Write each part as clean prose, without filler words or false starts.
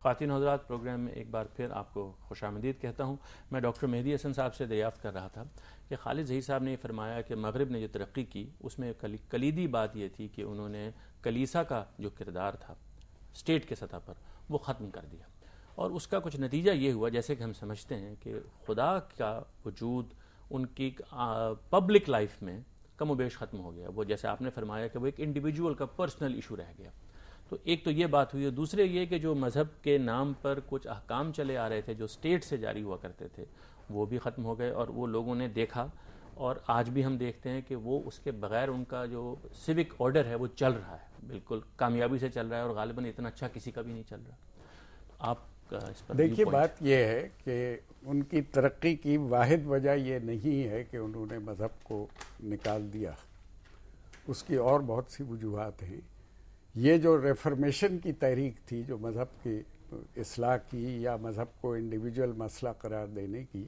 خواتین حضرات، پروگرام میں ایک بار پھر آپ کو خوش آمدید کہتا ہوں۔ میں ڈاکٹر مہدی حسن صاحب سے دریافت کر رہا تھا کہ خالد ظہیر صاحب نے یہ فرمایا کہ مغرب نے جو ترقی کی اس میں کلیدی بات یہ تھی کہ انہوں نے کلیسا کا جو کردار تھا اسٹیٹ کے سطح پر وہ ختم کر دیا، اور اس کا کچھ نتیجہ یہ ہوا جیسے کہ ہم سمجھتے ہیں کہ خدا کا وجود ان کی پبلک لائف میں کم و بیش ختم ہو گیا۔ وہ جیسے آپ نے فرمایا کہ وہ ایک انڈیویجول کا پرسنل ایشو رہ گیا۔ تو ایک تو یہ بات ہوئی ہے، دوسرے یہ کہ جو مذہب کے نام پر کچھ احکام چلے آ رہے تھے جو اسٹیٹ سے جاری ہوا کرتے تھے وہ بھی ختم ہو گئے، اور وہ لوگوں نے دیکھا، اور آج بھی ہم دیکھتے ہیں کہ وہ اس کے بغیر ان کا جو سیوک آرڈر ہے وہ چل رہا ہے، بالکل کامیابی سے چل رہا ہے، اور غالباً اتنا اچھا کسی کا بھی نہیں چل رہا۔ آپ کا اس پر دیکھیے، بات یہ ہے کہ ان کی ترقی کی واحد وجہ یہ نہیں ہے کہ انہوں نے مذہب کو نکال دیا، اس کی اور بہت سی وجوہات ہیں۔ یہ جو ریفرمیشن کی تحریک تھی، جو مذہب کی اصلاح کی یا مذہب کو انڈیویجول مسئلہ قرار دینے کی،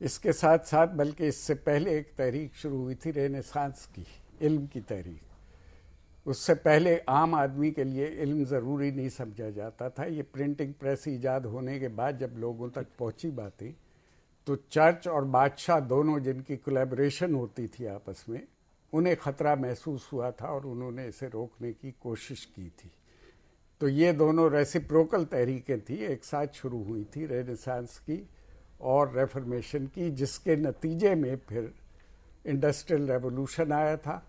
اس کے ساتھ ساتھ بلکہ اس سے پہلے ایک تحریک شروع ہوئی تھی رینیسانس کی، علم کی تحریک۔ اس سے پہلے عام آدمی کے لیے علم ضروری نہیں سمجھا جاتا تھا۔ یہ پرنٹنگ پریس ایجاد ہونے کے بعد جب لوگوں تک پہنچی باتیں، تو چرچ اور بادشاہ دونوں، جن کی کولیبریشن ہوتی تھی آپس میں، انہیں خطرہ محسوس ہوا تھا اور انہوں نے اسے روکنے کی کوشش کی تھی۔ تو یہ دونوں ریسیپروکل تحریکیں تھیں، ایک ساتھ شروع ہوئی تھی، رینیسانس کی اور ریفرمیشن کی، جس کے نتیجے میں پھر انڈسٹریل ریولوشن آیا تھا،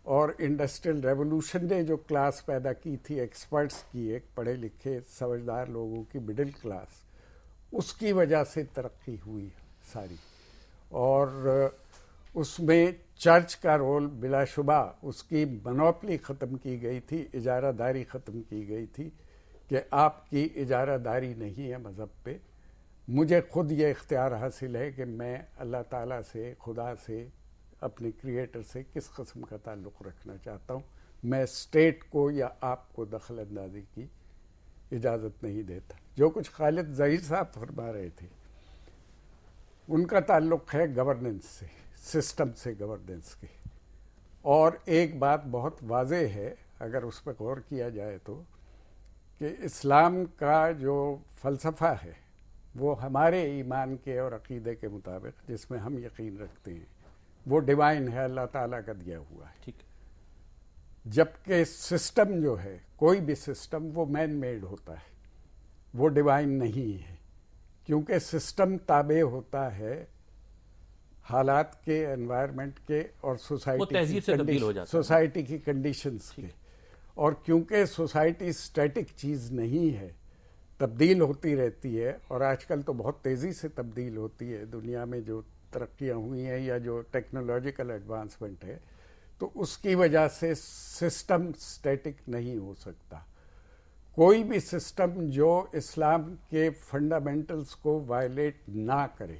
اور انڈسٹریل ریولوشن نے جو کلاس پیدا کی تھی ایکسپرٹس کی، ایک پڑھے لکھے سمجھدار لوگوں کی مڈل کلاس، اس کی وجہ سے ترقی ہوئی ساری۔ اور اس میں چرچ کا رول بلا شبہ، اس کی منوپلی ختم کی گئی تھی، اجارہ داری ختم کی گئی تھی کہ آپ کی اجارہ داری نہیں ہے مذہب پہ، مجھے خود یہ اختیار حاصل ہے کہ میں اللہ تعالیٰ سے، خدا سے، اپنے کریٹر سے کس قسم کا تعلق رکھنا چاہتا ہوں، میں اسٹیٹ کو یا آپ کو دخل اندازی کی اجازت نہیں دیتا۔ جو کچھ خالد ظہیر صاحب فرما رہے تھے ان کا تعلق ہے گورننس سے، سسٹم سے، گورننس کے۔ اور ایک بات بہت واضح ہے اگر اس پہ غور کیا جائے تو، کہ اسلام کا جو فلسفہ ہے وہ ہمارے ایمان کے اور عقیدے کے مطابق، جس میں ہم یقین رکھتے ہیں، وہ ڈیوائن ہے، اللہ تعالیٰ کا دیا ہوا ہے۔ ٹھیک۔ جبکہ سسٹم جو ہے، کوئی بھی سسٹم، وہ مین میڈ ہوتا ہے، وہ ڈیوائن نہیں ہے، کیونکہ سسٹم تابع ہوتا ہے حالات کے، انوائرمنٹ کے اور سوسائٹی کی کنڈیشنز کے۔ اور کیونکہ سوسائٹی اسٹیٹک چیز نہیں ہے، تبدیل ہوتی رہتی ہے، اور آج کل تو بہت تیزی سے تبدیل ہوتی ہے دنیا میں جو ترقیاں ہوئی ہیں یا جو ٹیکنالوجیکل ایڈوانسمنٹ ہے، تو اس کی وجہ سے سسٹم اسٹیٹک نہیں ہو سکتا۔ کوئی بھی سسٹم جو اسلام کے فنڈامنٹلز کو وائلیٹ نہ کرے،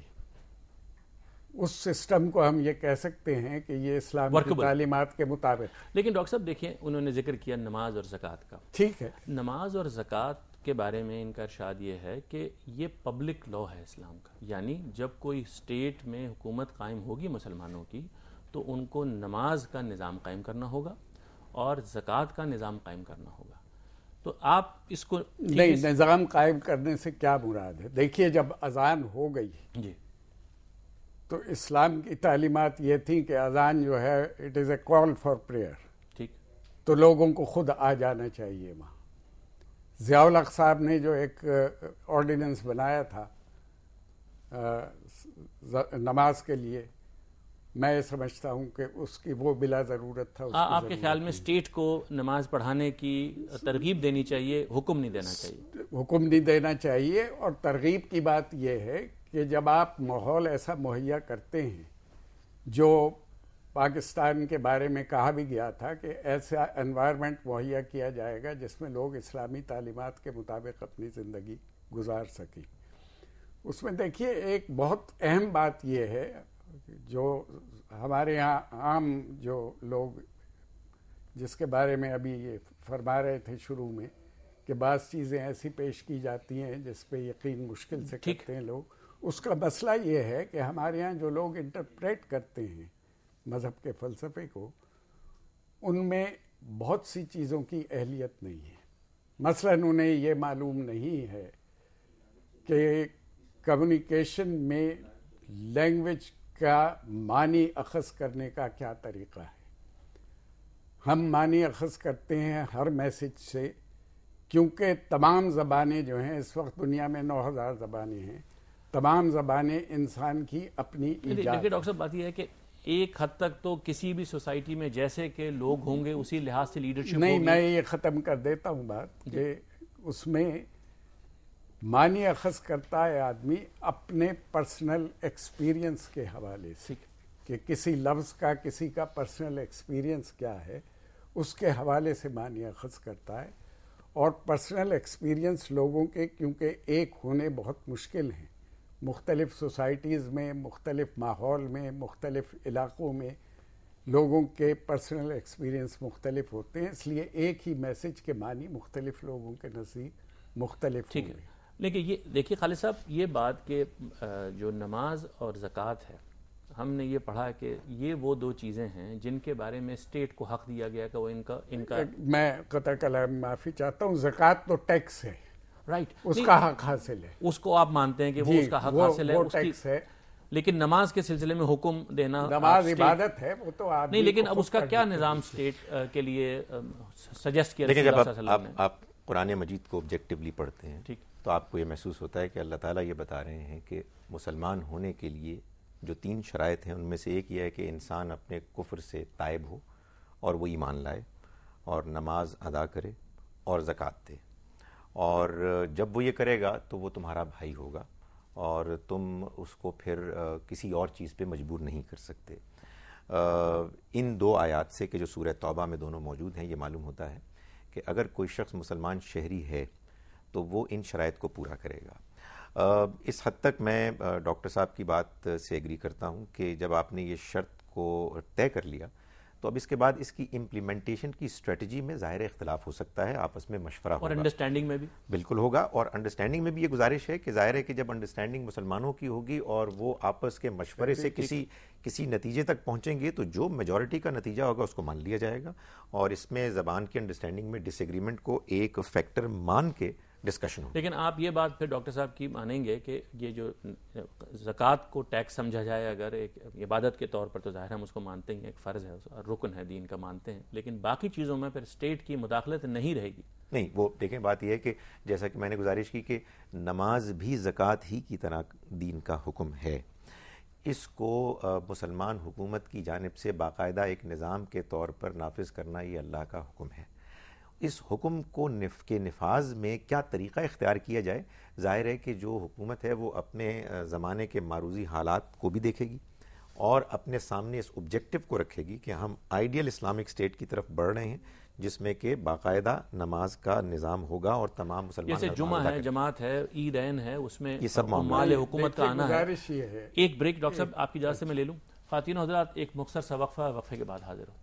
اس سسٹم کو ہم یہ کہہ سکتے ہیں کہ یہ اسلام کی تعلیمات کے مطابق۔ لیکن ڈاکٹر صاحب دیکھیں، انہوں نے ذکر کیا نماز اور زکوٰۃ کا۔ ٹھیک ہے، نماز اور زکوٰۃ کے بارے میں ان کا ارشاد یہ ہے کہ یہ پبلک لا ہے اسلام کا، یعنی جب کوئی اسٹیٹ میں حکومت قائم ہوگی مسلمانوں کی تو ان کو نماز کا نظام قائم کرنا ہوگا اور زکوٰۃ کا نظام قائم کرنا ہوگا۔ تو آپ اس کو نہیں، نظام قائم کرنے سے کیا مراد ہے؟ دیکھیے، جب اذان ہو گئی جی، تو اسلام کی تعلیمات یہ تھی کہ اذان جو ہے it is a call for prayer, ٹھیک، تو لوگوں کو خود آ جانا چاہیے وہاں۔ ضیاء الحق صاحب نے جو ایک آرڈیننس بنایا تھا نماز کے لیے، میں یہ سمجھتا ہوں کہ اس کی وہ بلا ضرورت تھا۔ آپ کے خیال میں اسٹیٹ کو نماز پڑھانے کی ترغیب دینی چاہیے، حکم نہیں دینا چاہیے؟ حکم نہیں دینا چاہیے، اور ترغیب کی بات یہ ہے کہ جب آپ ماحول ایسا مہیا کرتے ہیں، جو پاکستان کے بارے میں کہا بھی گیا تھا کہ ایسا انوائرمنٹ مہیا کیا جائے گا جس میں لوگ اسلامی تعلیمات کے مطابق اپنی زندگی گزار سکیں۔ اس میں دیکھیے ایک بہت اہم بات یہ ہے جو ہمارے ہاں عام جو لوگ، جس کے بارے میں ابھی یہ فرما رہے تھے شروع میں، کہ بعض چیزیں ایسی پیش کی جاتی ہیں جس پہ یقین مشکل سے کرتے ہیں لوگ، اس کا مسئلہ یہ ہے کہ ہمارے ہاں جو لوگ انٹرپریٹ کرتے ہیں مذہب کے فلسفے کو، ان میں بہت سی چیزوں کی اہلیت نہیں ہے۔ مثلاً انہیں یہ معلوم نہیں ہے کہ کمیونیکیشن میں لینگویج کا معنی اخذ کرنے کا کیا طریقہ ہے. ہم معنی اخذ کرتے ہیں ہر میسج سے، کیونکہ تمام زبانیں جو ہیں اس وقت دنیا میں 9000 زبانیں ہیں، تمام زبانیں انسان کی اپنی ایجاد. لیکن ڈاکٹر صاحب بات یہ ہے کہ ایک حد تک تو کسی بھی سوسائٹی میں جیسے کہ لوگ ہوں گے اسی لحاظ سے لیڈرشپ نہیں، ہوگی. میں یہ ختم کر دیتا ہوں بات کہ اس میں معنی اخذ کرتا ہے آدمی اپنے پرسنل ایکسپیرینس کے حوالے سے، کہ کسی لفظ کا کسی کا پرسنل ایکسپیرینس کیا ہے اس کے حوالے سے معنی اخذ کرتا ہے. اور پرسنل ایکسپیرینس لوگوں کے کیونکہ ایک ہونے بہت مشکل ہیں، مختلف سوسائٹیز میں، مختلف ماحول میں، مختلف علاقوں میں لوگوں کے پرسنل ایکسپیرینس مختلف ہوتے ہیں، اس لیے ایک ہی میسج کے معنی مختلف لوگوں کے نزدیک مختلف ٹھیک ہوں گے. ہے. لیکن یہ دیکھیے خالد صاحب، یہ بات کہ جو نماز اور زکوٰۃ ہے، ہم نے یہ پڑھا کہ یہ وہ دو چیزیں ہیں جن کے بارے میں اسٹیٹ کو حق دیا گیا کہ وہ ان کا میں قطع کلام معافی چاہتا ہوں، زکوٰۃ تو ٹیکس ہے، رائٹ، اس کا حق حاصل ہے. اس کو آپ مانتے ہیں کہ وہ اس کا حق حاصل ہے، وہ اس کی، ٹیکس ہے. لیکن نماز کے سلسلے میں حکم دینا، نماز عبادت ہے، وہ تو آدمی نہیں، لیکن کو اب اس کا خود کیا پڑھنا نظام اسٹیٹ کے لیے سجیسٹ کیا دیکھیں، رسول جب اللہ صلی اللہ علیہ وسلم نے؟ آپ قرآن مجید کو آبجیکٹیولی پڑھتے ہیں تو آپ کو یہ محسوس ہوتا ہے کہ اللہ تعالیٰ یہ بتا رہے ہیں کہ مسلمان ہونے کے لیے جو 3 شرائط ہیں ان میں سے ایک یہ ہے کہ انسان اپنے کفر سے تائب ہو اور وہ ایمان لائے اور نماز ادا کرے اور زکوٰۃ دے، اور جب وہ یہ کرے گا تو وہ تمہارا بھائی ہوگا اور تم اس کو پھر کسی اور چیز پہ مجبور نہیں کر سکتے. ان 2 آیات سے کہ جو سورہ توبہ میں دونوں موجود ہیں، یہ معلوم ہوتا ہے کہ اگر کوئی شخص مسلمان شہری ہے تو وہ ان شرائط کو پورا کرے گا. اس حد تک میں ڈاکٹر صاحب کی بات سے ایگری کرتا ہوں کہ جب آپ نے یہ شرط کو طے کر لیا تو اب اس کے بعد اس کی امپلیمنٹیشن کی اسٹریٹجی میں ظاہر اختلاف ہو سکتا ہے، آپس میں مشورہ ہوگا، اور انڈرسٹینڈنگ میں بھی بالکل ہوگا. اور انڈرسٹینڈنگ میں بھی یہ گزارش ہے کہ ظاہر ہے کہ جب انڈرسٹینڈنگ مسلمانوں کی ہوگی اور وہ آپس کے مشورے سے کسی نتیجے تک پہنچیں گے تو جو میجورٹی کا نتیجہ ہوگا اس کو مان لیا جائے گا، اور اس میں زبان کی انڈرسٹینڈنگ میں ڈس ایگریمنٹ کو ایک فیکٹر مان کے ڈسکشن ہوگا. لیکن آپ یہ بات پھر ڈاکٹر صاحب کی مانیں گے کہ یہ جو زکوٰۃ کو ٹیکس سمجھا جائے اگر ایک عبادت کے طور پر، تو ظاہر ہم اس کو مانتے ہیں، ایک فرض ہے، رکن ہے دین کا، مانتے ہیں، لیکن باقی چیزوں میں پھر اسٹیٹ کی مداخلت نہیں رہے گی. نہیں، وہ دیکھیں بات یہ ہے کہ جیسا کہ میں نے گزارش کی کہ نماز بھی زکوٰۃ ہی کی طرح دین کا حکم ہے. اس کو مسلمان حکومت کی جانب سے باقاعدہ ایک نظام کے طور پر نافذ کرنا یہ اللہ کا حکم ہے. اس حکم کو کے نفاذ میں کیا طریقہ اختیار کیا جائے، ظاہر ہے کہ جو حکومت ہے وہ اپنے زمانے کے معروضی حالات کو بھی دیکھے گی اور اپنے سامنے اس آبجیکٹو کو رکھے گی کہ ہم آئیڈیل اسلامک اسٹیٹ کی طرف بڑھ رہے ہیں جس میں کہ باقاعدہ نماز کا نظام ہوگا اور تمام مسلمان، جیسے جمعہ ہے، جماعت ہے، عیدین ہے، اس میں یہ سب مال حکومت کا آنا ہے. گزارش یہ ہے. ایک بریک ڈاکٹر صاحب آپ کی اجازت سے میں لے لوں. خواتین و حضرات، ایک مختصر سا وقفہ کے بعد حاضر ہوتے ہیں.